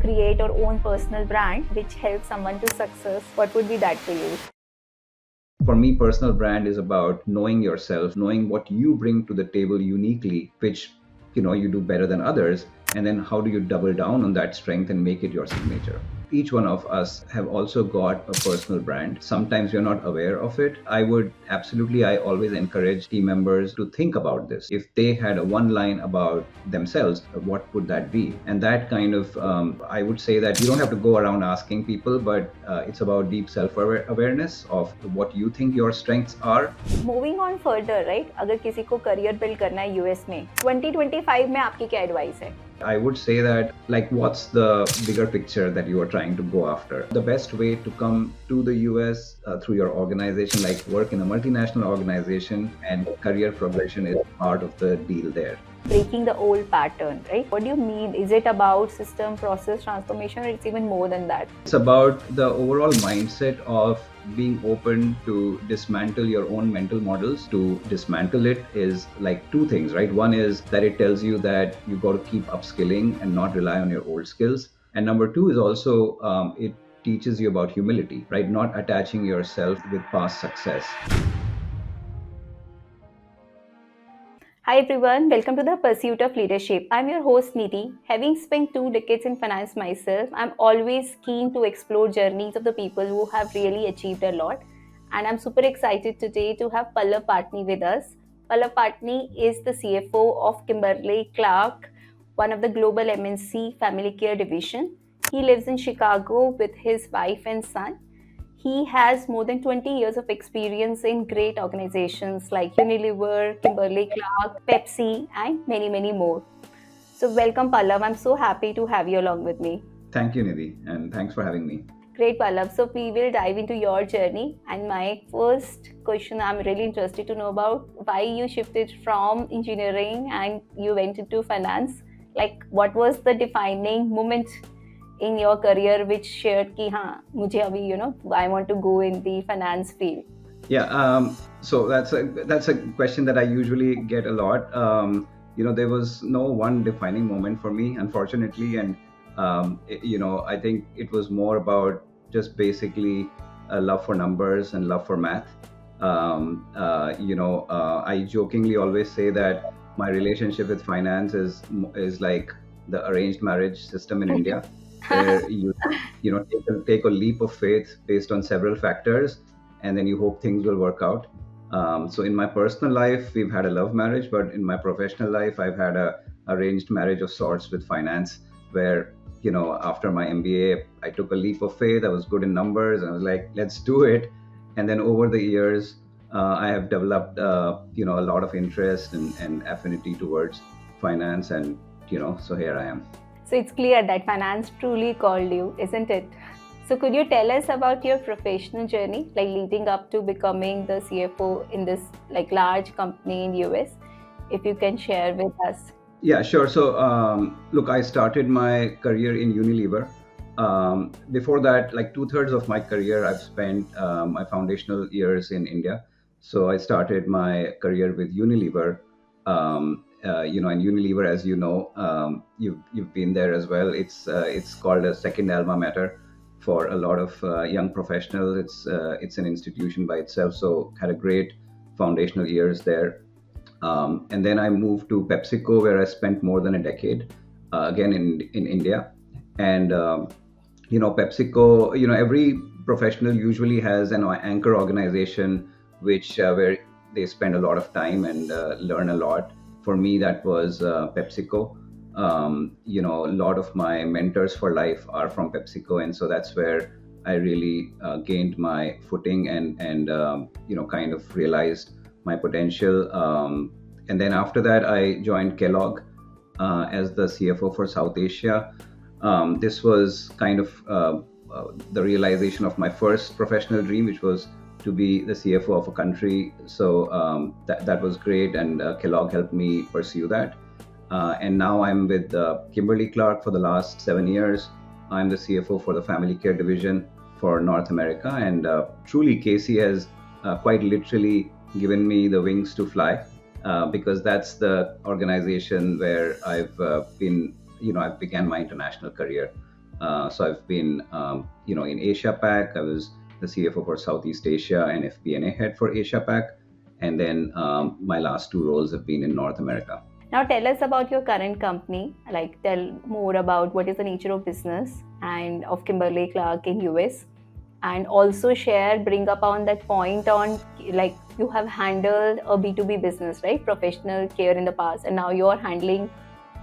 create our own personal brand which helps someone to success, what would be that for you? For me, personal brand is about knowing yourself, knowing what you bring to the table uniquely, which you do better than others, and then how do you double down on that strength and make it your signature. Each one of us have also got a personal brand. Sometimes you're not aware of it. I always encourage team members to think about this. If they had a one line about themselves, what would that be? And that kind of, I would say that you don't have to go around asking people, but it's about deep self-awareness of what you think your strengths are. Moving on further, right? अगर किसी को career build करना है US में 2025 में आपकी क्या advice है? I would say that, like, what's the bigger picture that you are trying to go after? The best way to come to the US through your organization, like work in a multinational organization, and career progression is part of the deal there. Breaking the old pattern, right? What do you mean? Is it about system process transformation, or it's even more than that? It's about the overall mindset of being open to dismantle your own mental models. To dismantle it is like two things, right? One is that it tells you that you got to keep upskilling and not rely on your old skills. And number two is also it teaches you about humility, right? Not attaching yourself with past success. Hi everyone, welcome to the Pursuit of Leadership. I'm your host Nidhi. Having spent 2 decades in finance myself, I'm always keen to explore journeys of the people who have really achieved a lot. And I'm super excited today to have Pallav Patni with us. Pallav Patni is the CFO of Kimberly-Clark, one of the global MNC Family Care division. He lives in Chicago with his wife and son. He has more than 20 years of experience in great organizations like Unilever, Kimberly-Clark, Pepsi, and many, many more. So welcome, Pallav. I'm so happy to have you along with me. Thank you, Nidhi, and thanks for having me. Great, Pallav. So we will dive into your journey. And my first question, I'm really interested to know about why you shifted from engineering and you went into finance. Like, what was the defining moment in your career which shared ki mujhe abhi, I want to go in the finance field? Yeah, so that's a question that I usually get a lot. There was no one defining moment for me, unfortunately, and I think it was more about just basically a love for numbers and love for math. I jokingly always say that my relationship with finance is like the arranged marriage system in India, where you take a leap of faith based on several factors, and then you hope things will work out. So in my personal life, we've had a love marriage, but in my professional life, I've had a arranged marriage of sorts with finance, where after my MBA, I took a leap of faith. I was good in numbers, and I was like, let's do it. And then over the years, I have developed a lot of interest and affinity towards finance, and so here I am. So it's clear that finance truly called you, isn't it? So could you tell us about your professional journey, like leading up to becoming the CFO in this large company in US, if you can share with us? Yeah, sure. So look, I started my career in Unilever. Before that, like 2/3 of my career, I've spent my foundational years in India. So I started my career with Unilever. And Unilever, as you know, you've been there as well. It's called a second alma mater for a lot of young professionals. It's an institution by itself. So had a great foundational years there, and then I moved to PepsiCo, where I spent more than a decade, again in India. And PepsiCo, every professional usually has an anchor organization where they spend a lot of time and learn a lot. For me, that was PepsiCo. A lot of my mentors for life are from PepsiCo, and so that's where I really gained my footing and kind of realized my potential. And then after that, I joined Kellogg as the CFO for South Asia. This was kind of the realization of my first professional dream, which was to be the CFO of a country. So that was great, and Kellogg helped me pursue that. And now I'm with Kimberly-Clark for the last 7 years. I'm the CFO for the Family Care division for North America, and truly Casey has quite literally given me the wings to fly, because that's the organization where I've been, I began my international career. So I've been, in Asia Pac. I was the CFO for Southeast Asia and FP&A head for Asia Pac. And then my last two roles have been in North America. Now tell us about your current company. Like tell more about what is the nature of business and of Kimberly-Clark in US, and also bring up on that point on like you have handled a B2B business, right? Professional care in the past, and now you're handling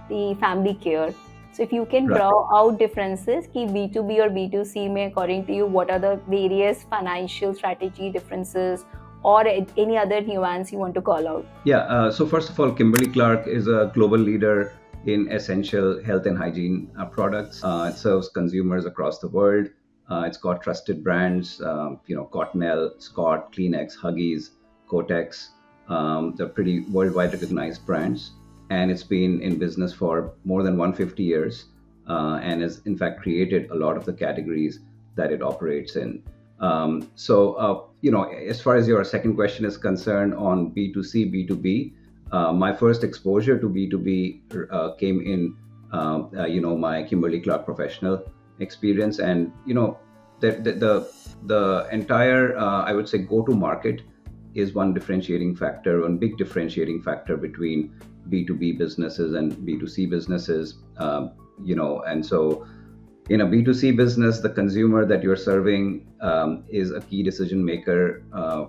the family care. So if you can Right. draw out differences, ki B2B or B2C mein, according to you, what are the various financial strategy differences or any other nuance you want to call out? Yeah. So first of all, Kimberly-Clark is a global leader in essential health and hygiene products. It serves consumers across the world. It's got trusted brands, Cottonelle, Scott, Kleenex, Huggies, Kotex. They're pretty worldwide recognized brands, and it's been in business for more than 150 years, and has in fact created a lot of the categories that it operates in. As far as your second question is concerned on B2C, B2B, my first exposure to B2B came in, my Kimberly-Clark professional experience. And, the entire, I would say, go-to-market is one differentiating factor, one big differentiating factor between B2B businesses and B2C businesses, and so in a B2C business, the consumer that you're serving is a key decision maker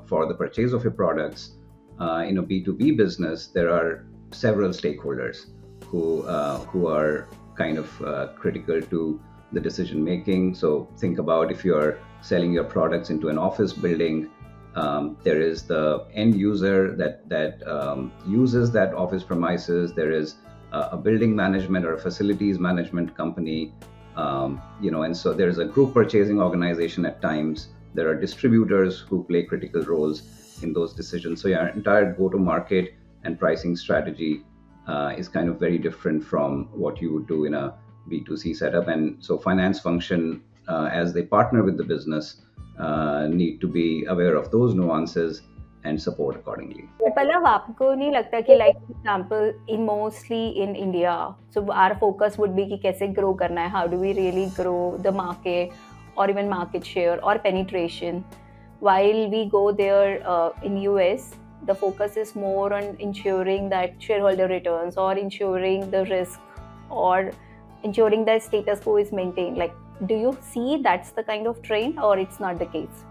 for the purchase of your products. In a B2B business, there are several stakeholders who are kind of critical to the decision making. So think about if you're selling your products into an office building, there is the end user that uses that office premises. There is a building management or a facilities management company. And so there's a group purchasing organization at times. There are distributors who play critical roles in those decisions. So your entire go-to-market and pricing strategy is kind of very different from what you would do in a B2C setup. And so finance function, as they partner with the business, need to be aware of those nuances and support accordingly. Pallav, आपको नहीं लगता कि like example in mostly in India, so our focus would be कि कैसे grow करना है, how do we really grow the market or even market share or penetration, while we go there in US, the focus is more on ensuring that shareholder returns or ensuring the risk or ensuring that status quo is maintained. Like, do you see that's the kind of trend or it's not the case?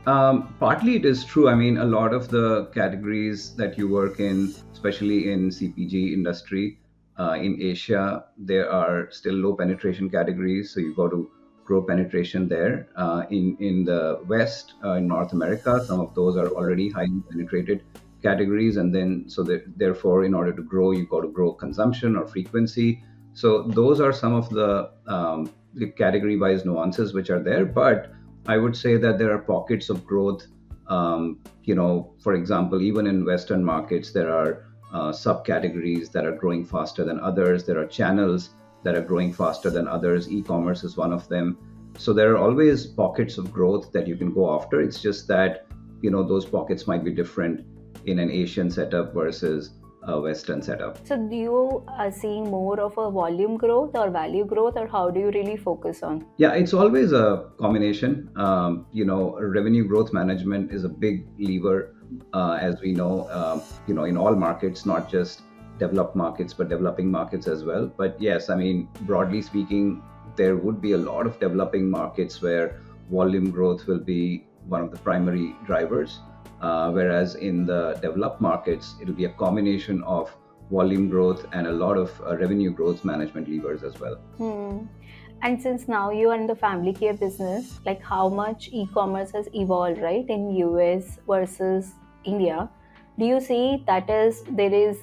Partly it is true. I mean, a lot of the categories that you work in, especially in CPG industry, in Asia, there are still low penetration categories. So you got to grow penetration there. In the West, in North America, some of those are already highly penetrated categories. And then, therefore, in order to grow, you got to grow consumption or frequency. So those are some of the category-wise nuances which are there. But I would say that there are pockets of growth. For example, even in Western markets, there are subcategories that are growing faster than others. There are channels that are growing faster than others. E-commerce is one of them. So there are always pockets of growth that you can go after. It's just that, those pockets might be different in an Asian setup versus a Western setup. So do you seeing more of a volume growth or value growth, or how do you really focus on? Yeah, it's always a combination. Revenue growth management is a big lever, as we know, in all markets, not just developed markets, but developing markets as well. But yes, I mean, broadly speaking, there would be a lot of developing markets where volume growth will be one of the primary drivers. Whereas in the developed markets, it'll be a combination of volume growth and a lot of revenue growth management levers as well. And since now you are in the family care business, like how much e-commerce has evolved, right, in US versus India? Do you see there is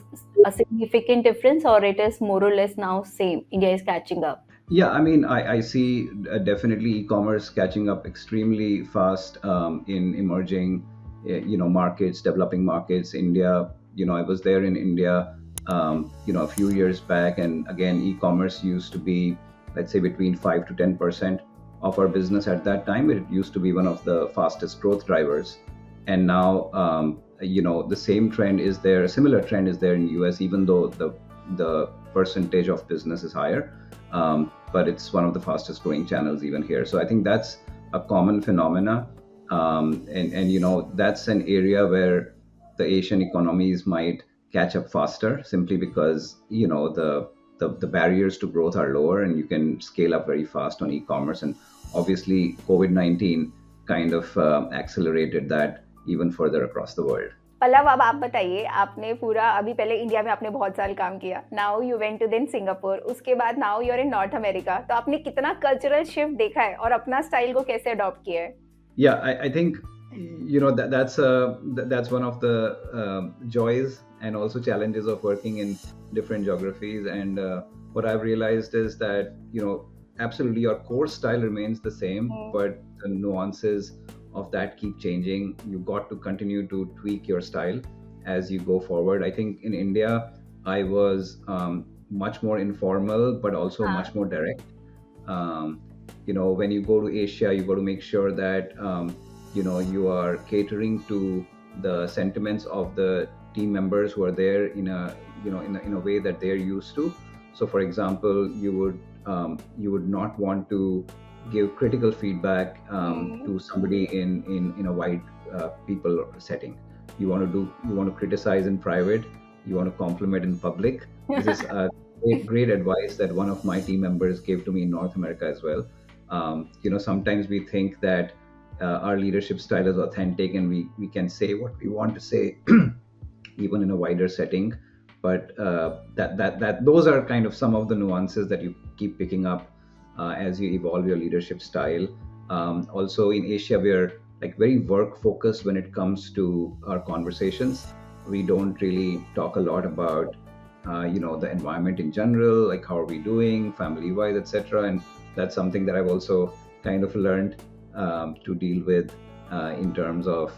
a significant difference, or it is more or less now same? India is catching up. Yeah, I mean, I see definitely e-commerce catching up extremely fast in emerging markets, developing markets. India, I was there in India, a few years back, and again, e-commerce used to be, let's say, between 5 to 10% of our business at that time. It used to be one of the fastest growth drivers, and now, the same trend is there. A similar trend is there in US, even though the percentage of business is higher. but it's one of the fastest growing channels even here. So I think that's a common phenomena, and that's an area where the Asian economies might catch up faster, simply because the barriers to growth are lower, and you can scale up very fast on e-commerce. And obviously, COVID-19 kind of accelerated that even further across the world. Pallav, अब आप बताइए, आपने पूरा अभी पहले India में आपने बहुत साल काम किया, now you went to then Singapore, उसके बाद now you are in North America, तो आपने कितना कल्चरल शिफ्ट देखा है और अपना स्टाइल को कैसे अडॉप्ट किया है? Yeah, I think that's one of the joys and also challenges of working in different geographies. And what I've realized is that absolutely your core style remains the same, but the nuances of that keep changing. You got to continue to tweak your style as you go forward. I think in India I was much more informal, but also much more direct. When you go to Asia, you got to make sure that you are catering to the sentiments of the team members who are there in a way that they're used to. So for example, you would not want to give critical feedback to somebody in a wide people setting. You want to criticize in private, you want to compliment in public. This is great advice that one of my team members gave to me in North America as well. Sometimes we think that our leadership style is authentic and we can say what we want to say even in a wider setting, but that those are kind of some of the nuances that you keep picking up as you evolve your leadership style. Also in Asia, we're like very work focused when it comes to our conversations. We don't really talk a lot about the environment in general, like how are we doing family wise, etc. And that's something that I've also kind of learned to deal with in terms of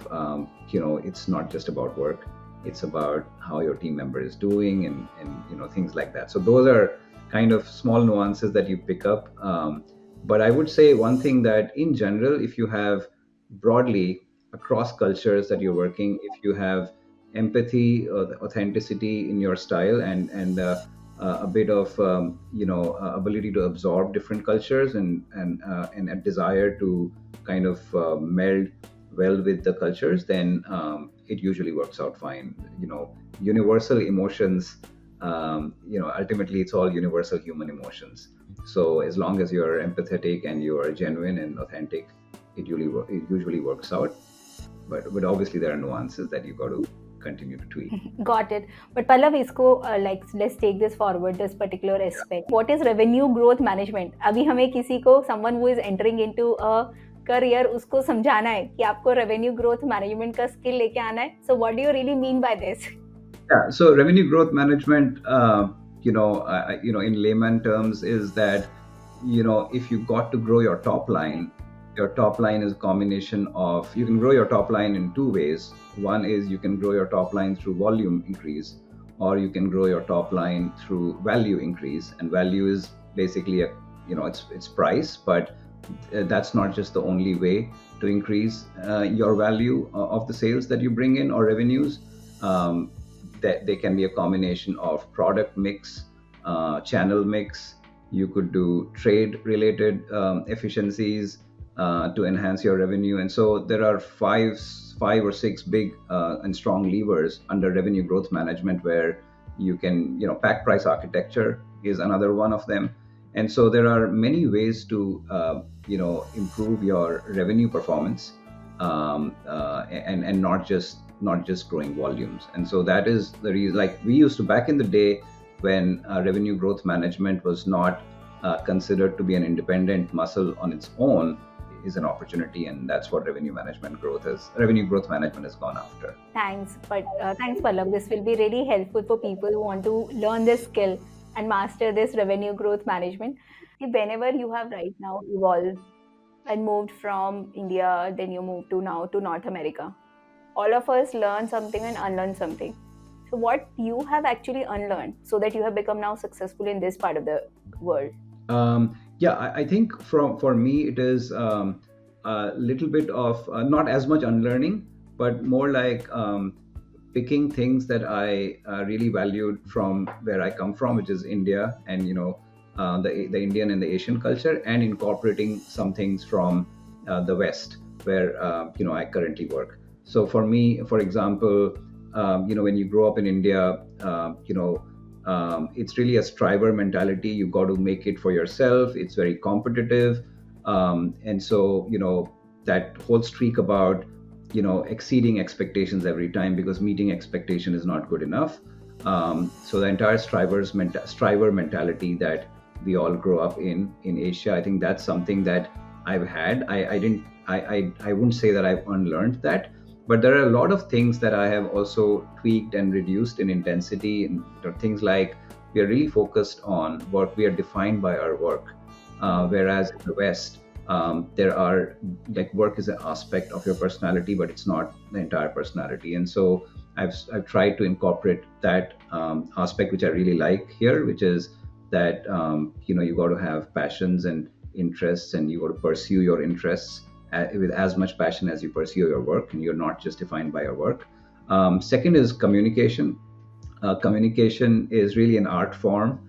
it's not just about work, it's about how your team member is doing and things like that. So those are kind of small nuances that you pick up. But I would say one thing, that in general, if you have broadly across cultures that you're working, if you have empathy or authenticity in your style and a bit of ability to absorb different cultures and a desire to kind of meld well with the cultures, then it usually works out fine. Universal emotions, ultimately it's all universal human emotions. So as long as you're empathetic and you are genuine and authentic, it usually works out. But obviously there are nuances that you got to continue to tweak. Got it. But Pallav, let's take this forward, this particular aspect. What is revenue growth management? अभी हमें किसी को, someone who is entering into a career, उसको समझाना है कि आपको revenue growth management का skill लेके आना है. So what do you really mean by this? Yeah, so revenue growth management, in layman terms, is that if you got to grow your top line is a combination of, you can grow your top line in two ways. One is you can grow your top line through volume increase, or you can grow your top line through value increase. And value is basically it's price, but that's not just the only way to increase your value of the sales that you bring in or revenues. That they can be a combination of product mix, channel mix. You could do trade related efficiencies to enhance your revenue. And so there are five or six big and strong levers under revenue growth management, where you can, pack price architecture is another one of them. And so there are many ways to improve your revenue performance and not just growing volumes. And so that is the reason, like we used to back in the day when revenue growth management was not considered to be an independent muscle on its own, is an opportunity, and that's what revenue growth management has gone after. Thanks Pallav. This will be really helpful for people who want to learn this skill and master this revenue growth management. Whenever you have right now evolved and moved from India, then you moved to North America, all of us learn something and unlearn something. So what you have actually unlearned so that you have become now successful in this part of the world? I think for me it is a little bit of not as much unlearning, but more like picking things that I really valued from where I come from, which is India, and the Indian and the Asian culture, and incorporating some things from the West, where I currently work. So for me, for example, when you grow up in India, it's really a striver mentality. You got to make it for yourself. It's very competitive, and so that whole streak about exceeding expectations every time, because meeting expectation is not good enough. So the entire striver mentality that we all grow up in Asia, I think that's something that I've had. I wouldn't say that I've unlearned that, but there are a lot of things that I have also tweaked and reduced in intensity. And things like, we are really focused on work. We are defined by our work, whereas in the West, there are, like, work is an aspect of your personality, but it's not the entire personality. And so I've tried to incorporate that aspect, which I really like here, which is that you got to have passions and interests, and you got to pursue your interests with as much passion as you pursue your work, and you're not just defined by your work. Second is communication. Communication is really an art form.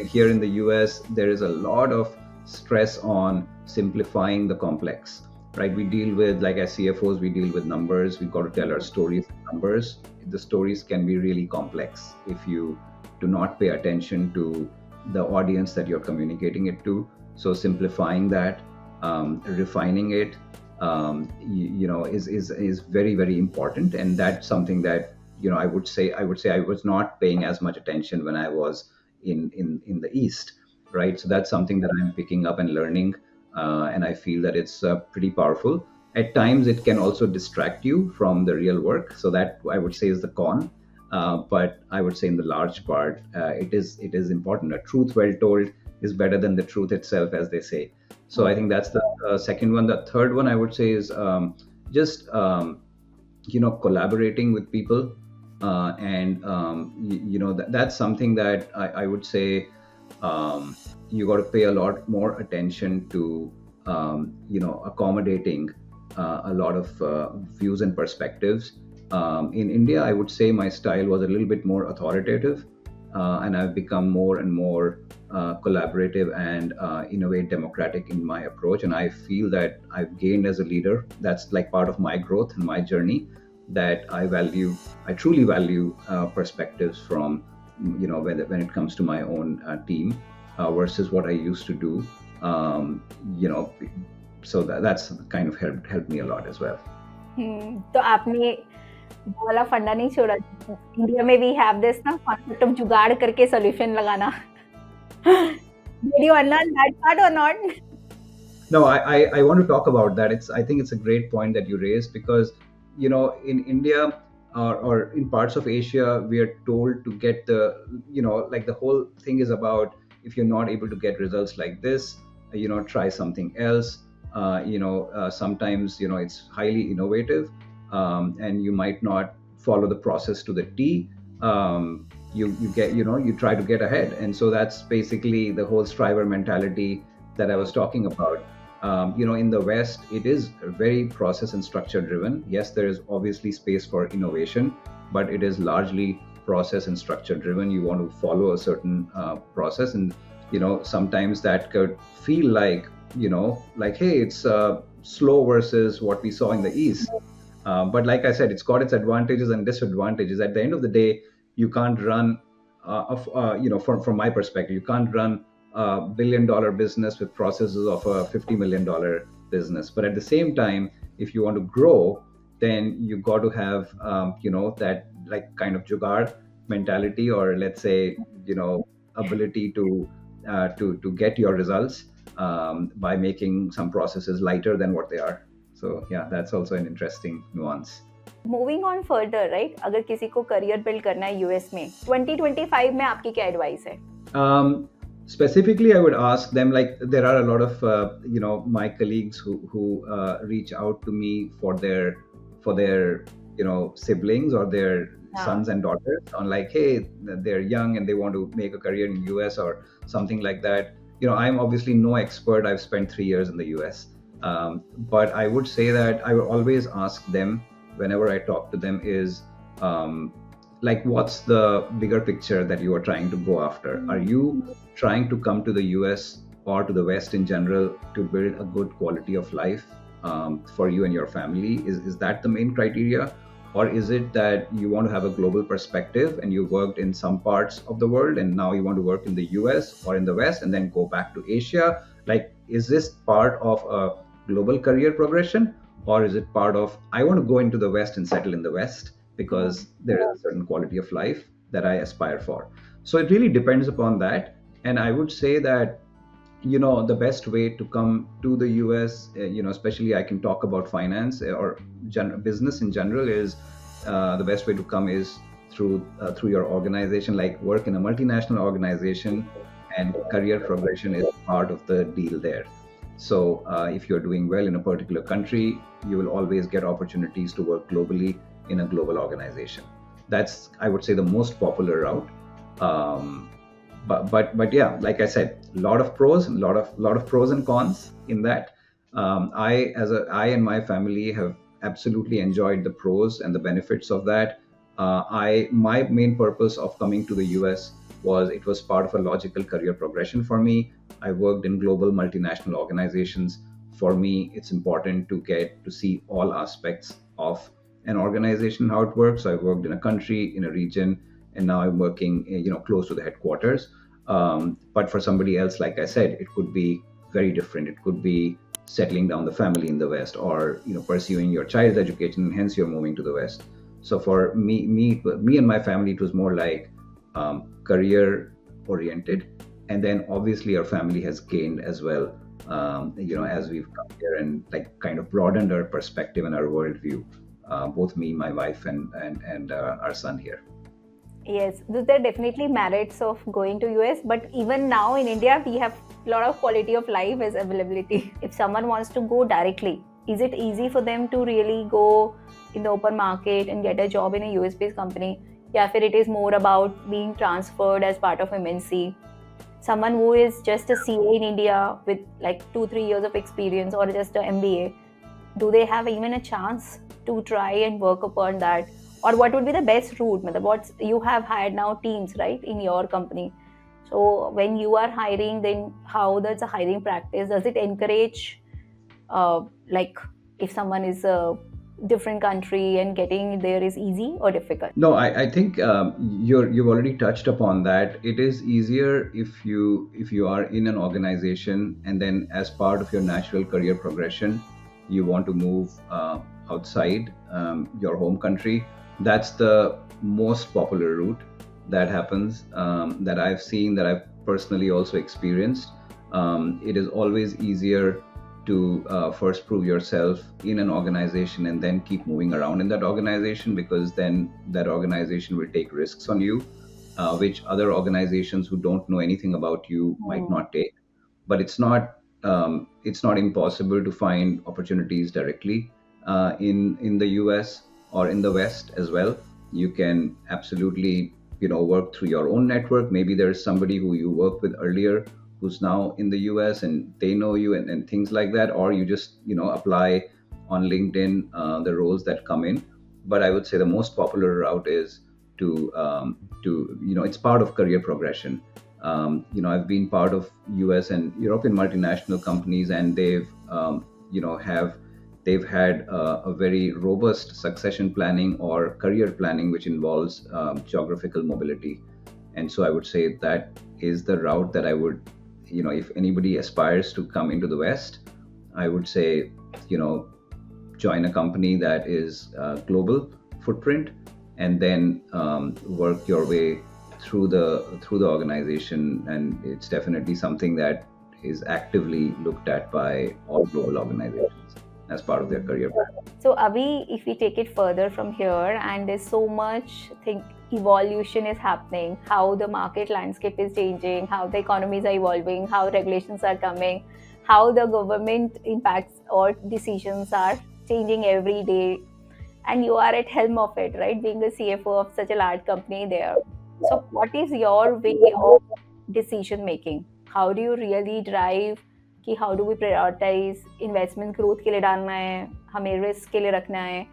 Here in the US, there is a lot of stress on simplifying the complex, right? We deal with, like, as CFOs, we deal with numbers. We've got to tell our stories in numbers. The stories can be really complex if you do not pay attention to the audience that you're communicating it to. So simplifying that, refining it, is very, very important. And that's something that I would say I was not paying as much attention when I was in the East, right? So that's something that I'm picking up and learning, and I feel that it's pretty powerful. At times, it can also distract you from the real work. So that, I would say, is the con. But I would say, in the large part, it is important. A truth well told is better than the truth itself, as they say. So I think that's the second one. The third one, I would say, is just collaborating with people, and that's something that I would say you got to pay a lot more attention to, accommodating a lot of views and perspectives. In India, I would say my style was a little bit more authoritative, and I've become more and more collaborative and, in a way, democratic in my approach. And I feel that I've gained as a leader. That's like part of my growth and my journey, that I truly value perspectives from, when it comes to my own team, versus what I used to do. So that's kind of helped me a lot as well. तो आपने वो वाला फंडा नहीं छोड़ा. India में we have this ना concept of जुगाड़ करके solution लगाना. Did you unlearn that part or not? No, I want to talk about that. I think it's a great point that you raised, because in India, or in parts of Asia, we are told to get like, the whole thing is about, if you're not able to get results like this, try something else. Sometimes it's highly innovative, and you might not follow the process to the T. You try to get ahead, and so that's basically the whole striver mentality that I was talking about. In the West, it is very process and structure driven. Yes, there is obviously space for innovation, but it is largely process and structure driven. You want to follow a certain process, and sometimes that could feel like, hey, it's slow versus what we saw in the East. But like I said, it's got its advantages and disadvantages. At the end of the day, you can't run, from my perspective, you can't run a $1 billion business with processes of a $50 million business. But at the same time, if you want to grow, then you got to have, that, like, kind of jugaad mentality, or let's say, ability to get your results by making some processes lighter than what they are. So yeah, that's also an interesting nuance. Moving on further, right? अगर किसी को career build करना है US में, 2025 में आपकी क्या advice है? Specifically, I would ask them, like, there are a lot of my colleagues who reach out to me for their siblings or their sons and daughters, on, like, hey, they're young and they want to make a career in US or something like that. I'm obviously no expert. I've spent 3 years in the US, but I would say that I would always ask them, whenever I talk to them, is like what's the bigger picture that you are trying to go after? Are you trying to come to the US or to the West in general to build a good quality of life for you and your family? Is that the main criteria? Or is it that you want to have a global perspective and you worked in some parts of the world and now you want to work in the US or in the West and then go back to Asia? Like, is this part of a global career progression? Or is it part of, I want to go into the West and settle in the West because there is a certain quality of life that I aspire for? So it really depends upon that. And I would say that, the best way to come to the US, especially I can talk about finance or business in general, is the best way to come is through your organization, like work in a multinational organization, and career progression is part of the deal there. So if you're doing well in a particular country, you will always get opportunities to work globally in a global organization. That's, I would say, the most popular route. Um, but yeah, like I said, a lot of pros, a lot of pros and cons in that. I and my family have absolutely enjoyed the pros and the benefits of that. I My main purpose of coming to the US was, it was part of a logical career progression for me. I worked in global multinational organizations. For me, it's important to get to see all aspects of an organization, how it works. So I worked in a country, in a region, and now I'm working, close to the headquarters. But for somebody else, like I said, it could be very different. It could be settling down the family in the West, or pursuing your child's education, and hence you're moving to the West. So for me and my family, it was more like career oriented, and then obviously our family has gained as well. As we've come here and like kind of broadened our perspective and our worldview. Both me, my wife, and our son here. Yes, there are definitely merits of going to US, but even now in India, we have a lot of quality of life as availability. If someone wants to go directly, is it easy for them to really go in the open market and get a job in a US-based company? Yeah, if it is more about being transferred as part of MNC. Someone who is just a CA in India with like 2-3 years of experience or just a MBA, do they have even a chance to try and work upon that? Or what would be the best route? What you have hired now teams, right, in your company. So when you are hiring, then how does a hiring practice? Does it encourage, like, if someone is a different country and getting there is easy or difficult? No, I think you've already touched upon that. It is easier if you are in an organization and then as part of your natural career progression, you want to move outside your home country. That's the most popular route that happens, that I've seen, that I've personally also experienced. It is always easier to first prove yourself in an organization and then keep moving around in that organization, because then that organization will take risks on you, which other organizations who don't know anything about you might not take. But it's not impossible to find opportunities directly in the US or in the West as well. You can absolutely work through your own network. Maybe there's somebody who you worked with earlier who's now in the US and they know you, and things like that. Or you just apply on LinkedIn the roles that come in. But I would say the most popular route is to it's part of career progression. I've been part of US and European multinational companies, and they've had a very robust succession planning or career planning, which involves geographical mobility. And so I would say that is the route that I would, if anybody aspires to come into the West, I would say, join a company that is global footprint, and then work your way through the organization. And it's definitely something that is actively looked at by all global organizations as part of their career plan. So Abhi, if we take it further from here, and there's so much evolution is happening, how the market landscape is changing, how the economies are evolving, how regulations are coming, how the government impacts or decisions are changing every day, and you are at helm of it, right? Being the CFO of such a large company there. So what is your way of decision making? How do you really drive कि how do we prioritize investment growth के लिए डालना है, हमें risk के लिए रखना है?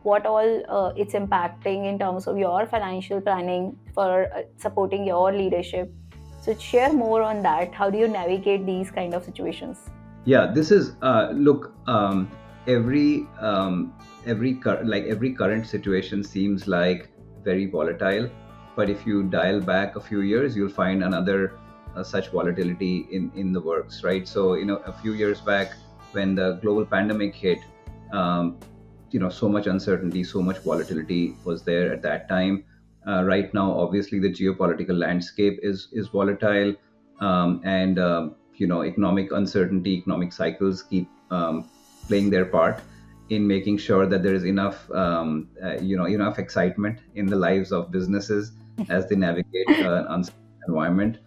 what all it's impacting in terms of your financial planning for supporting your leadership. So share more on that. How do you navigate these kind of situations? Yeah, this is look. Every every current situation seems like very volatile, but if you dial back a few years, you'll find another such volatility in the works, right? So a few years back, when the global pandemic hit, um, so much uncertainty, so much volatility was there at that time. Right now, obviously, the geopolitical landscape is volatile, and economic uncertainty, economic cycles keep playing their part in making sure that there is enough enough excitement in the lives of businesses as they navigate an uncertain environment.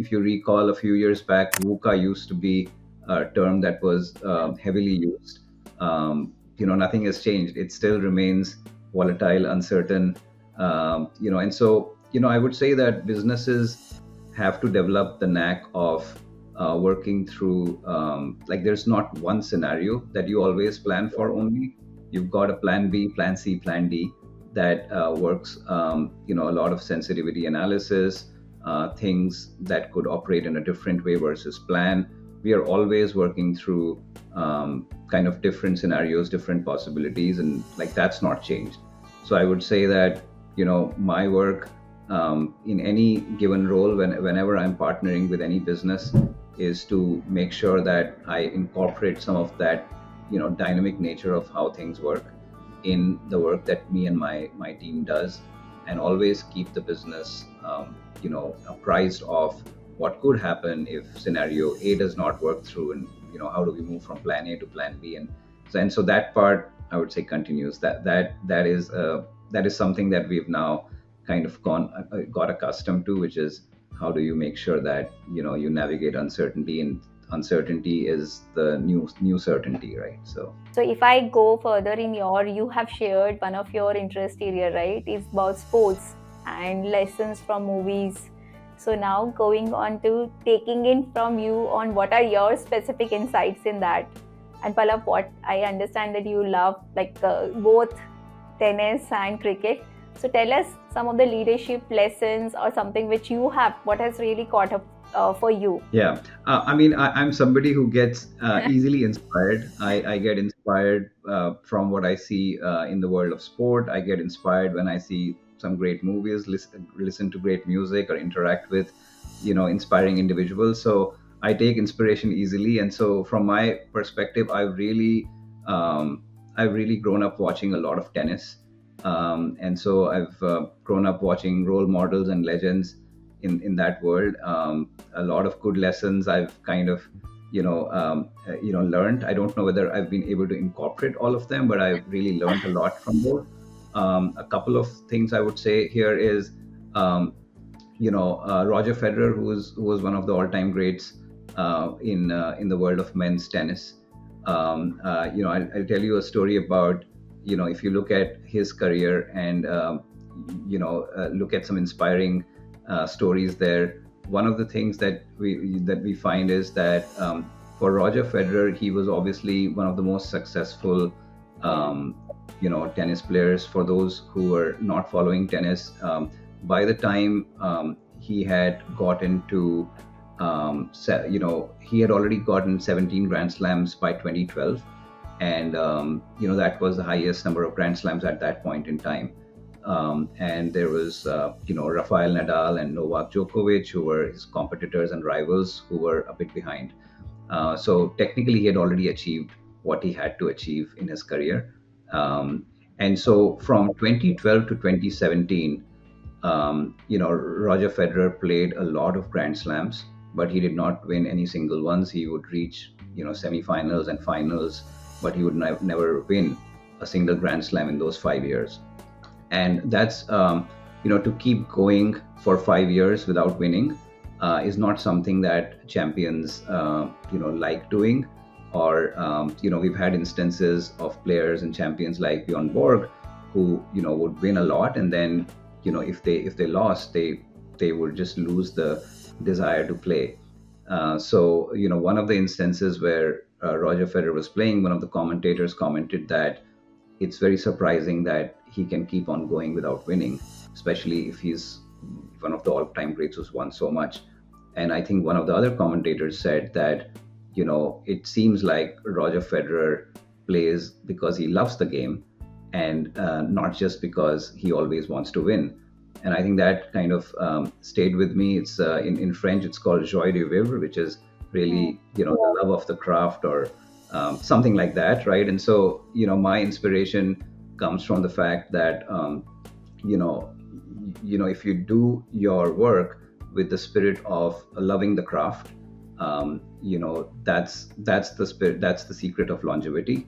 If you recall, a few years back, VUCA used to be a term that was heavily used. Nothing has changed. It still remains volatile, uncertain. And so I would say that businesses have to develop the knack of working through, like, there's not one scenario that you always plan for only. You've got a plan B, plan C, plan D that works. A lot of sensitivity analysis, things that could operate in a different way versus plan. We are always working through kind of different scenarios, different possibilities, and like that's not changed. So I would say that my work in any given role, whenever I'm partnering with any business, is to make sure that I incorporate some of that dynamic nature of how things work in the work that me and my team does, and always keep the business apprised of what could happen if scenario A does not work through, and how do we move from plan A to plan B, and so that part, I would say, continues. That is something that we've now kind of got accustomed to, which is how do you make sure that you navigate uncertainty, and uncertainty is the new certainty, right? So if I go further in you have shared one of your interest area, right? Is about sports and lessons from movies. So now going on to taking in from you on what are your specific insights in that. And Pallav, what I understand that you love like both tennis and cricket. So tell us some of the leadership lessons or something which you have, what has really caught up for you. Yeah, I'm somebody who gets easily inspired. I get inspired from what I see in the world of sport. I get inspired when I see some great movies, listen to great music, or interact with, inspiring individuals. So I take inspiration easily, and so from my perspective, I've really grown up watching a lot of tennis, and so I've grown up watching role models and legends in that world. A lot of good lessons I've kind of learned. I don't know whether I've been able to incorporate all of them, but I've really learned a lot from those. A couple of things I would say here is, Roger Federer, who was one of the all-time greats in the world of men's tennis. I'll tell you a story about, if you look at his career and look at some inspiring stories there. One of the things that we find is that, for Roger Federer, he was obviously one of the most successful tennis players. For those who were not following tennis, by the time he had gotten to he had already gotten 17 Grand Slams by 2012, and that was the highest number of Grand Slams at that point in time. And there was Rafael Nadal and Novak Djokovic, who were his competitors and rivals, who were a bit behind. So technically, he had already achieved what he had to achieve in his career. And so from 2012 to 2017, Roger Federer played a lot of Grand Slams, but he did not win any single ones. He would reach semifinals and finals, but he would never win a single Grand Slam in those 5 years. And that's to keep going for 5 years without winning is not something that champions like doing. Or we've had instances of players and champions like Bjorn Borg, who would win a lot, and then if they lost, they would just lose the desire to play. So one of the instances where Roger Federer was playing, one of the commentators commented that it's very surprising that he can keep on going without winning, especially if he's one of the all-time greats who's won so much. And I think one of the other commentators said that, it seems like Roger Federer plays because he loves the game, and not just because he always wants to win. And I think that kind of stayed with me. It's in French, it's called joie de vivre, which is really, the love of the craft, or something like that, right? And so, my inspiration comes from the fact that, you know, if you do your work with the spirit of loving the craft, that's the spirit, that's the secret of longevity,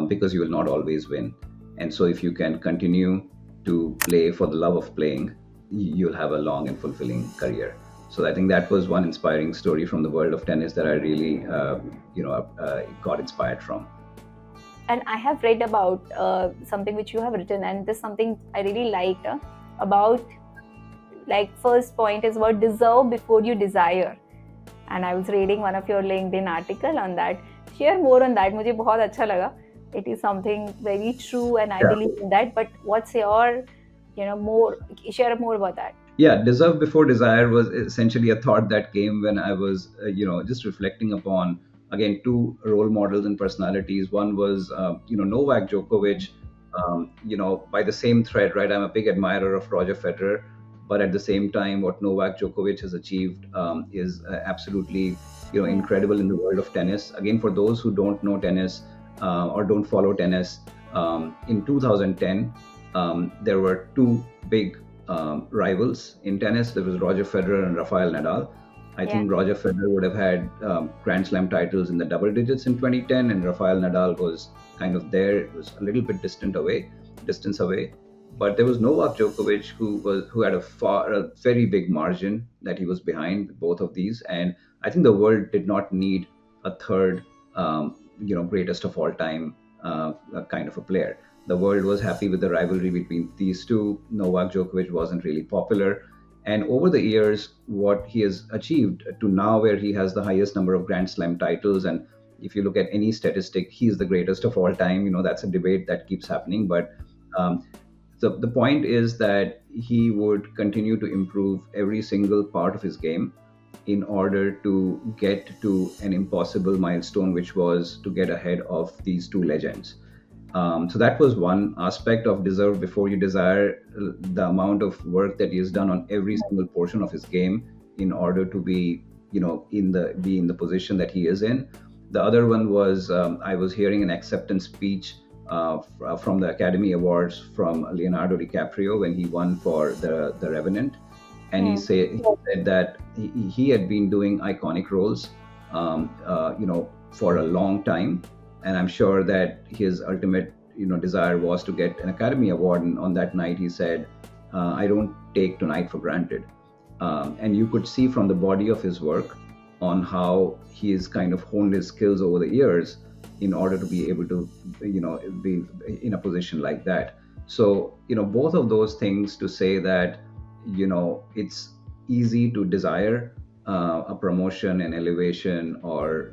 because you will not always win. And so, if you can continue to play for the love of playing, you'll have a long and fulfilling career. So I think that was one inspiring story from the world of tennis that I really, got inspired from. And I have read about something which you have written, and this is something I really liked, about, like, first point is about deserve before you desire. And I was reading one of your LinkedIn article on that. Share more on that. मुझे बहुत अच्छा लगा. It is something very true, and I Yeah. believe in that. But what's your, more, share more about that? Yeah, deserve before desire was essentially a thought that came when I was, just reflecting upon, again, two role models and personalities. One was, Novak Djokovic. By the same thread, right? I'm a big admirer of Roger Federer, but at the same time, what Novak Djokovic has achieved is absolutely, incredible in the world of tennis. Again, for those who don't know tennis, or don't follow tennis, in 2010, there were two big rivals in tennis. There was Roger Federer and Rafael Nadal. I think Roger Federer would have had Grand Slam titles in the double digits in 2010, and Rafael Nadal was kind of there. It was a little bit distance away. But there was Novak Djokovic, who had a very big margin that he was behind both of these. And I think the world did not need a third, greatest of all time kind of a player. The world was happy with the rivalry between these two. Novak Djokovic wasn't really popular. And over the years, what he has achieved to now, where he has the highest number of Grand Slam titles, and if you look at any statistic, he's the greatest of all time. That's a debate that keeps happening. But so the point is that he would continue to improve every single part of his game in order to get to an impossible milestone, which was to get ahead of these two legends. So that was one aspect of deserve before you desire, the amount of work that he has done on every single portion of his game in order to be, be in the position that he is in. The other one was, I was hearing an acceptance speech from the Academy Awards from Leonardo DiCaprio when he won for the Revenant, and he said that he had been doing iconic roles, for a long time. And I'm sure that his ultimate, desire was to get an Academy Award. And on that night, he said, "I don't take tonight for granted." And you could see from the body of his work on how he has kind of honed his skills over the years in order to be able to, be in a position like that. So, both of those things to say that, it's easy to desire a promotion and elevation, or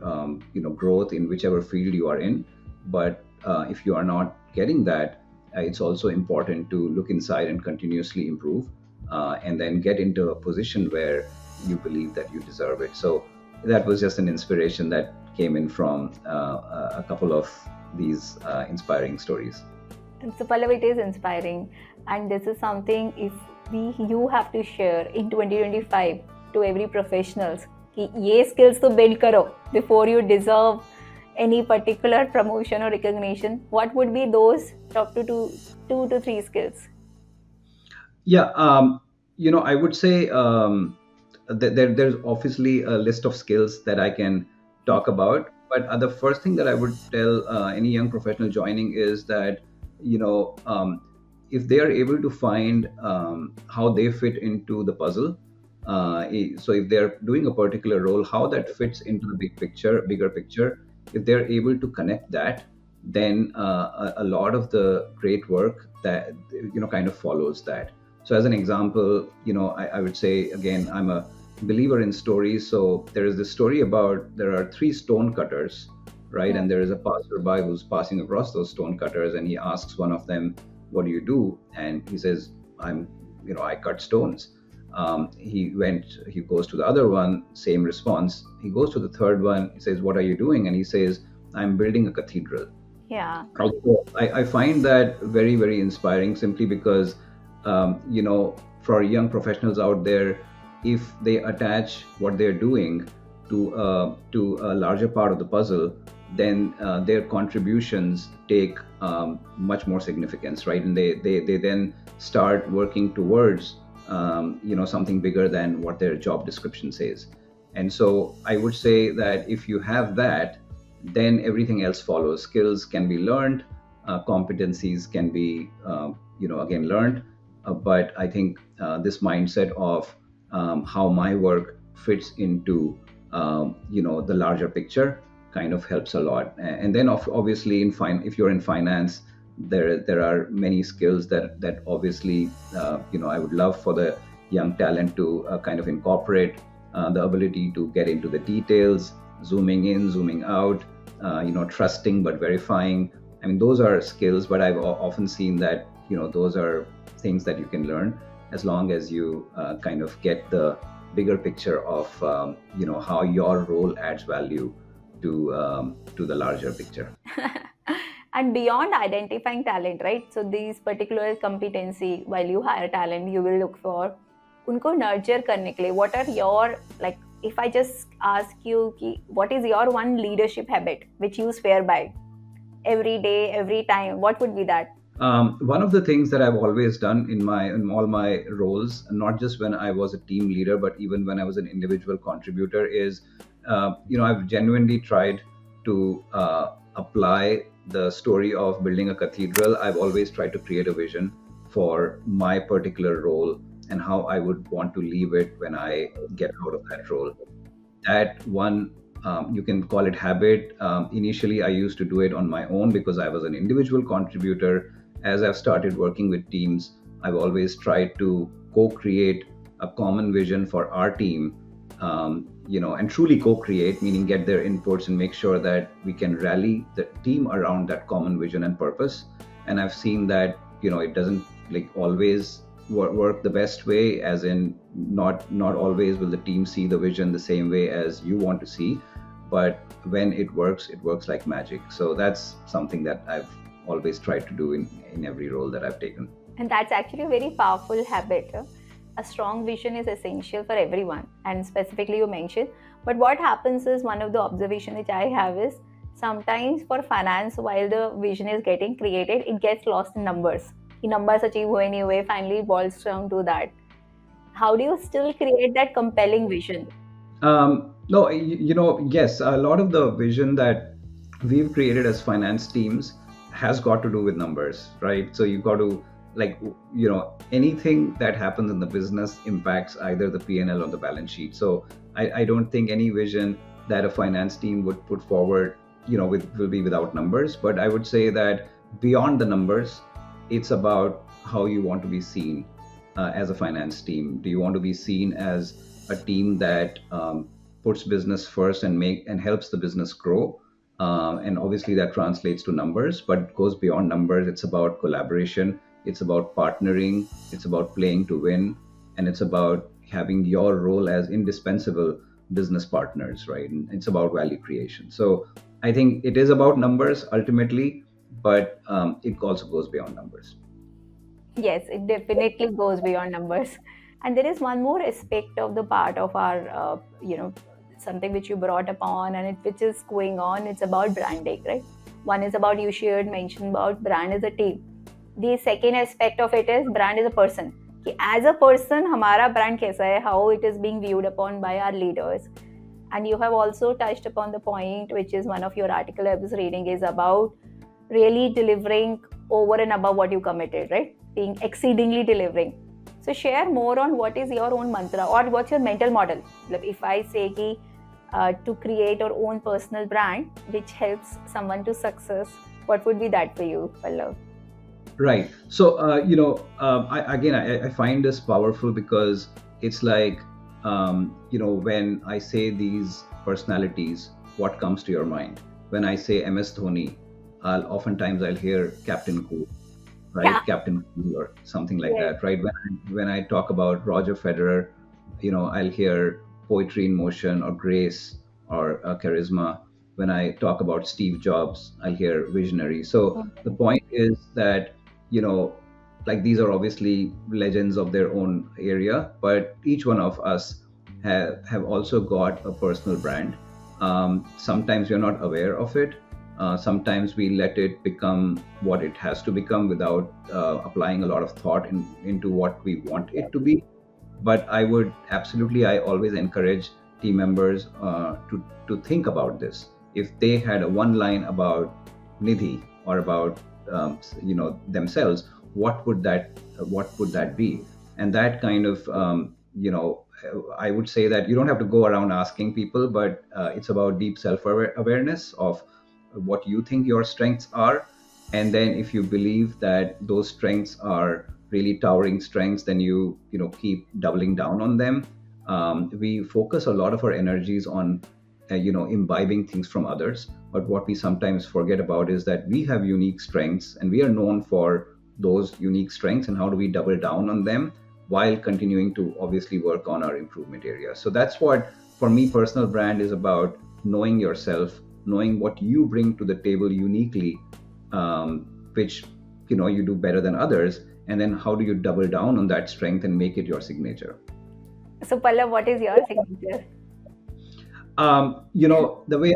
growth in whichever field you are in. But if you are not getting that, it's also important to look inside and continuously improve, and then get into a position where you believe that you deserve it. So that was just an inspiration that came in from a couple of these inspiring stories. So Pallav, it is inspiring, and this is something you have to share in 2025 to every professionals कि ये skills तो build करो before you deserve any particular promotion or recognition. What would be those top two to three skills? Yeah, I would say there's obviously a list of skills that I can talk about. But the first thing that I would tell any young professional joining is that, if they are able to find how they fit into the puzzle, so if they're doing a particular role, how that fits into the bigger picture, if they're able to connect that, then a lot of the great work that, kind of follows that. So as an example, I would say, again, I'm a believer in stories. So there is this story about, there are three stone cutters, right? And there is a passerby who's passing across those stone cutters, and he asks one of them, "What do you do?" And he says, I cut stones." He goes to the other one, same response. He goes to the third one, he says, "What are you doing?" And he says, "I'm building a cathedral." Yeah. Also, I find that very, very inspiring simply because, for young professionals out there, if they attach what they're doing to a larger part of the puzzle, then their contributions take much more significance, right? And they then start working towards something bigger than what their job description says. And so I would say that if you have that, then everything else follows. Skills can be learned, competencies can be, again learned. But I think this mindset of how my work fits into, the larger picture kind of helps a lot. And then obviously if you're in finance, there are many skills that obviously, I would love for the young talent to kind of incorporate. The ability to get into the details, zooming in, zooming out, trusting but verifying. I mean, those are skills, but I've often seen that, those are things that you can learn as long as you kind of get the bigger picture of, how your role adds value to the larger picture. And beyond identifying talent, right? So these particular competency, while you hire talent, you will look for उनको nurture करने के लिए, what are your, like, if I just ask you कि what is your one leadership habit which you swear by every day, every time, what would be that? One of the things that I've always done in all my roles, not just when I was a team leader, but even when I was an individual contributor, is I've genuinely tried to apply the story of building a cathedral. I've always tried to create a vision for my particular role and how I would want to leave it when I get out of that role. That one, you can call it habit. Initially, I used to do it on my own because I was an individual contributor. As I've started working with teams, I've always tried to co-create a common vision for our team, and truly co-create, meaning get their inputs and make sure that we can rally the team around that common vision and purpose. And I've seen that, it doesn't always work the best way, as in not always will the team see the vision the same way as you want to see, but when it works like magic. So that's something that I've always tried to do in every role that I've taken. And that's actually a very powerful habit. A strong vision is essential for everyone, and specifically you mentioned. But what happens is, one of the observations which I have is, sometimes for finance, while the vision is getting created, it gets lost in numbers. The numbers achieve हुए नहीं हुए, finally boils down to that. How do you still create that compelling vision? No, yes, a lot of the vision that we've created as finance teams has got to do with numbers, right? So you've got to, anything that happens in the business impacts either the P&L or the balance sheet. So I don't think any vision that a finance team would put forward, will be without numbers. But I would say that beyond the numbers, it's about how you want to be seen as a finance team. Do you want to be seen as a team that puts business first and helps the business grow? And obviously that translates to numbers, but it goes beyond numbers. It's about collaboration. It's about partnering. It's about playing to win. And it's about having your role as indispensable business partners, right? And it's about value creation. So I think it is about numbers ultimately, but it also goes beyond numbers. Yes, it definitely goes beyond numbers. And there is one more aspect of the part of our, something which you brought upon, and which is going on. It's about branding, right? One is about, you shared mention about brand as a team. The second aspect of it is brand as a person. कि as a person, हमारा brand कैसा है, how it is being viewed upon by our leaders. And you have also touched upon the point, which is one of your article I was reading, is about really delivering over and above what you committed, right? Being exceedingly delivering. So share more on what is your own mantra, or what's your mental model. Like if I say ki, to create your own personal brand which helps someone to success, what would be that for you, Pallav? Right. So, I find this powerful because it's like, when I say these personalities, what comes to your mind, when I say MS Dhoni, I'll hear Captain Cool, Yeah. right? Captain Cool or something like Yes. that, right? When I talk about Roger Federer, I'll hear poetry in motion or grace or charisma. When I talk about Steve Jobs, I'll hear visionary. So the point is that, you know, like these are obviously legends of their own area, but each one of us have also got a personal brand. Sometimes we're not aware of it. Sometimes we let it become what it has to become without applying a lot of thought into what we want it to be. But I always encourage team members to think about this. If they had a one line about Nidhi or about themselves, what would that be? And that kind of I would say that you don't have to go around asking people, but it's about deep self awareness of what you think your strengths are. And then if you believe that those strengths are really towering strengths, then you keep doubling down on them. We focus a lot of our energies on imbibing things from others, but what we sometimes forget about is that we have unique strengths and we are known for those unique strengths, and how do we double down on them while continuing to obviously work on our improvement areas. So that's what, for me, personal brand is about: knowing yourself, knowing what you bring to the table uniquely, which you do better than others, and then how do you double down on that strength and make it your signature. So, Pallav, what is your signature? The way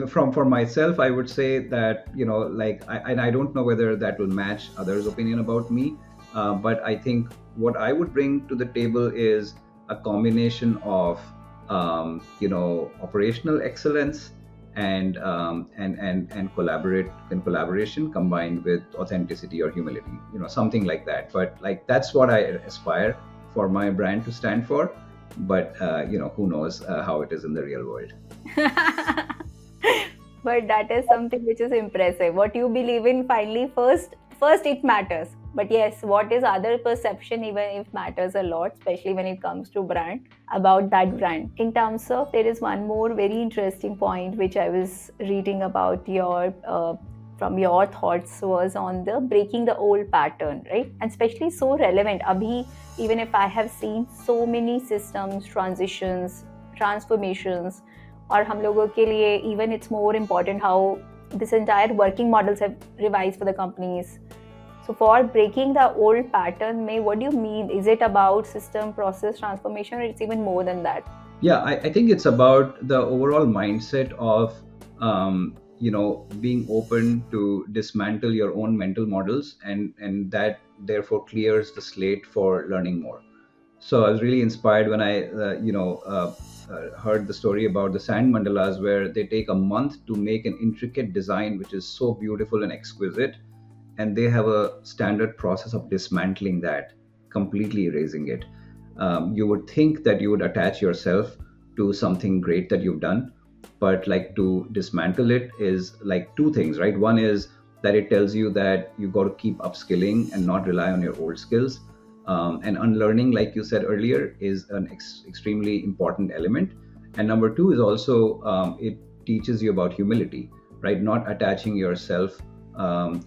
from for myself, I would say that and I don't know whether that will match others' opinion about me, but I think what I would bring to the table is a combination of operational excellence and collaboration combined with authenticity or humility, something like that. But like that's what I aspire for my brand to stand for. But who knows how it is in the real world. But that is something which is impressive. What you believe in, finally, first it matters. But yes, what is other perception, even if matters a lot, especially when it comes to brand, about that brand. In terms of, there is one more very interesting point which I was reading about from your thoughts, was on the breaking the old pattern, right? And especially so relevant. Abhi, even if I have seen so many systems, transitions, transformations, और हम लोगों के लिए even it's more important how this entire working models have revised for the companies. So for breaking the old pattern, what do you mean? Is it about system process transformation, or it's even more than that? Yeah, I think it's about the overall mindset of being open to dismantle your own mental models, and that therefore clears the slate for learning more. So I was really inspired when I heard the story about the sand mandalas, where they take a month to make an intricate design which is so beautiful and exquisite, and they have a standard process of dismantling that, completely erasing it. You would think that you would attach yourself to something great that you've done, but like to dismantle it is like two things, right? One is that it tells you that you got to keep upskilling and not rely on your old skills. And unlearning, like you said earlier, is an extremely important element. And number two is also it teaches you about humility, right? Not attaching yourself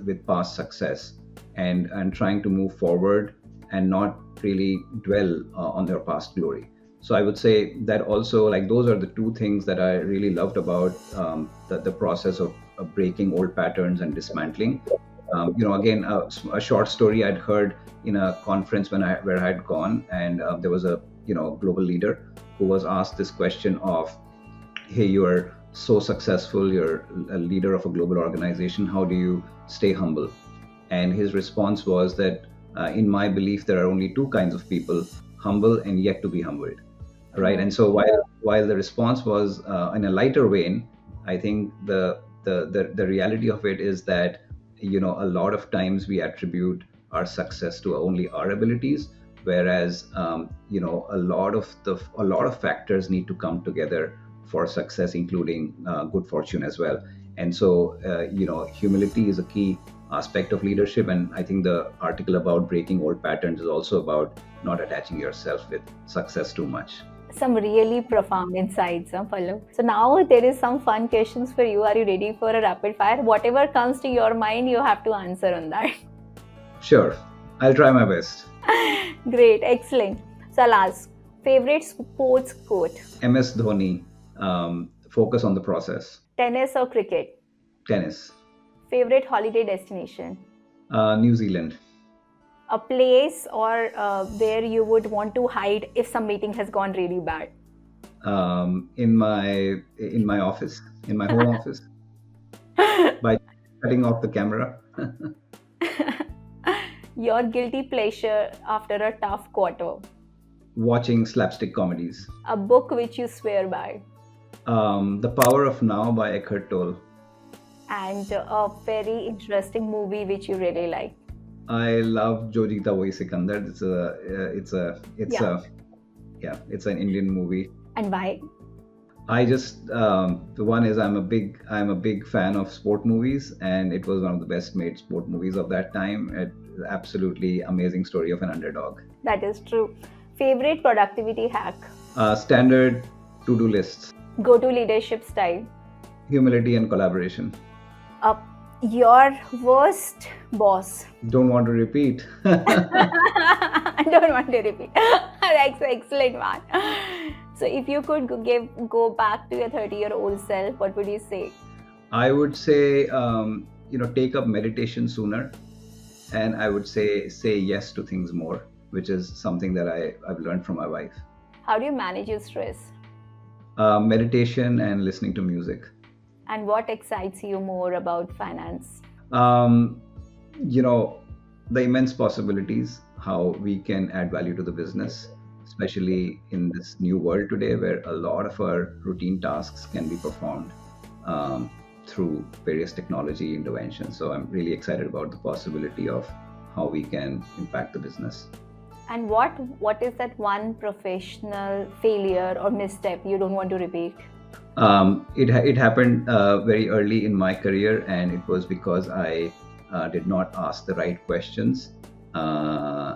with past success, and trying to move forward and not really dwell on your past glory. So I would say that also, like, those are the two things that I really loved about the process of breaking old patterns and dismantling. Again, a short story I'd heard in a conference where I had gone, and there was a global leader who was asked this question of, "Hey, you are so successful, you're a leader of a global organization. How do you stay humble?" And his response was that, in my belief, there are only two kinds of people: humble and yet to be humbled. Right. And so while the response was in a lighter vein, I think the reality of it is that a lot of times we attribute our success to only our abilities, whereas a lot of factors need to come together for success, including good fortune as well. And so humility is a key aspect of leadership, and I think the article about breaking old patterns is also about not attaching yourself with success too much. Some really profound insights, Pallav. So now there is some fun questions for you. Are you ready for a rapid fire? Whatever comes to your mind, you have to answer on that. Sure, I'll try my best. Great, excellent. So I'll ask, favorite sports quote? MS Dhoni, focus on the process. Tennis or cricket? Tennis. Favorite holiday destination? New Zealand. A place or where you would want to hide if some meeting has gone really bad? In my office, in my home office, by cutting off the camera. Your guilty pleasure after a tough quarter? Watching slapstick comedies. A book which you swear by? The Power of Now by Eckhart Tolle. And a very interesting movie which you really like? I love Jo Jeeta Wohi Sikandar. It's an Indian movie. And why? I just the one is I'm a big fan of sport movies, and it was one of the best made sport movies of that time. Absolutely amazing story of an underdog. That is true. Favorite productivity hack? Standard to-do lists. Go-to leadership style? Humility and collaboration. Your worst boss? Don't want to repeat. I don't want to repeat. That's excellent, man. So if you could go back to your 30-year-old self, what would you say? I would say, take up meditation sooner, and I would say yes to things more, which is something that I've learned from my wife. How do you manage your stress? Meditation and listening to music. And what excites you more about finance? The immense possibilities, how we can add value to the business, especially in this new world today where a lot of our routine tasks can be performed through various technology interventions. So I'm really excited about the possibility of how we can impact the business. And what is that one professional failure or misstep you don't want to repeat? It happened very early in my career, and it was because I did not ask the right questions, or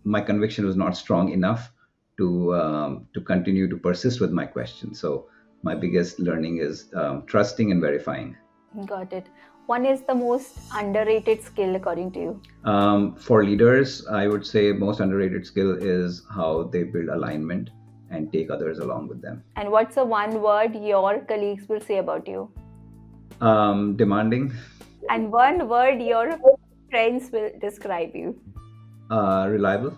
my conviction was not strong enough to continue to persist with my questions. So my biggest learning is trusting and verifying. Got it. One is the most underrated skill according to you? For leaders, I would say most underrated skill is how they build alignment and take others along with them. And what's the one word your colleagues will say about you? Demanding. And one word your friends will describe you? Reliable.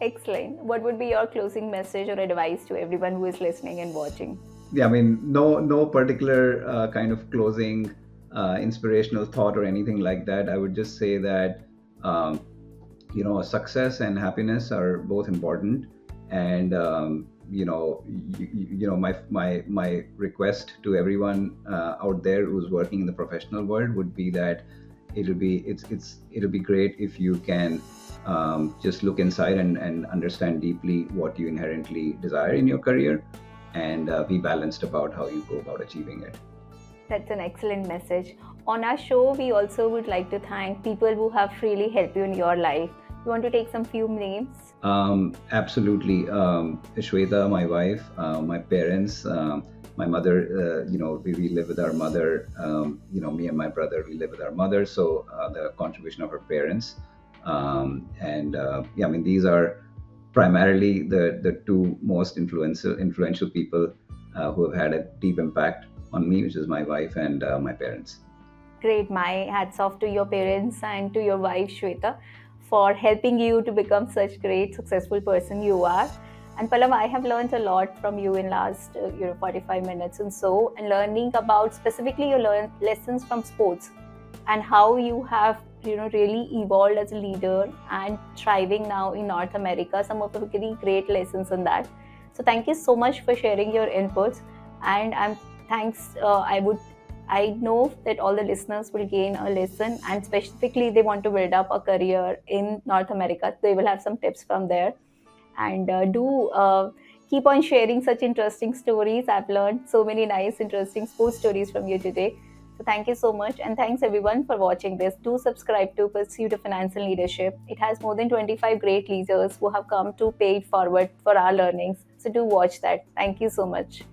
Excellent. What would be your closing message or advice to everyone who is listening and watching? Yeah, I mean, no particular kind of closing inspirational thought or anything like that. I would just say that success and happiness are both important, and my request to everyone out there who's working in the professional world would be that it'll be great if you can just look inside and understand deeply what you inherently desire in your career, and be balanced about how you go about achieving it. That's an excellent message. On our show, we also would like to thank people who have really helped you in your life. You want to take some few names? Absolutely. Shweta, my wife, my parents, my mother, we live with our mother. Me and my brother, we live with our mother. So the contribution of her parents. These are primarily the two most influential people who have had a deep impact on me, which is my wife and my parents. Great. My hats off to your parents and to your wife, Shweta, for helping you to become such great, successful person you are. And Pallav, I have learned a lot from you in last 45 minutes and so, and learning about specifically your lessons from sports and how you have really evolved as a leader and thriving now in North America. Some of the really great lessons on that. So thank you so much for sharing your inputs, and I know that all the listeners will gain a lesson, and specifically they want to build up a career in North America. They will have some tips from there, and keep on sharing such interesting stories. I've learned so many nice, interesting sports stories from you today. So thank you so much, and thanks everyone for watching this. Do subscribe to Pursuit of Finance and Leadership. It has more than 25 great leaders who have come to pay it forward for our learnings. So do watch that. Thank you so much.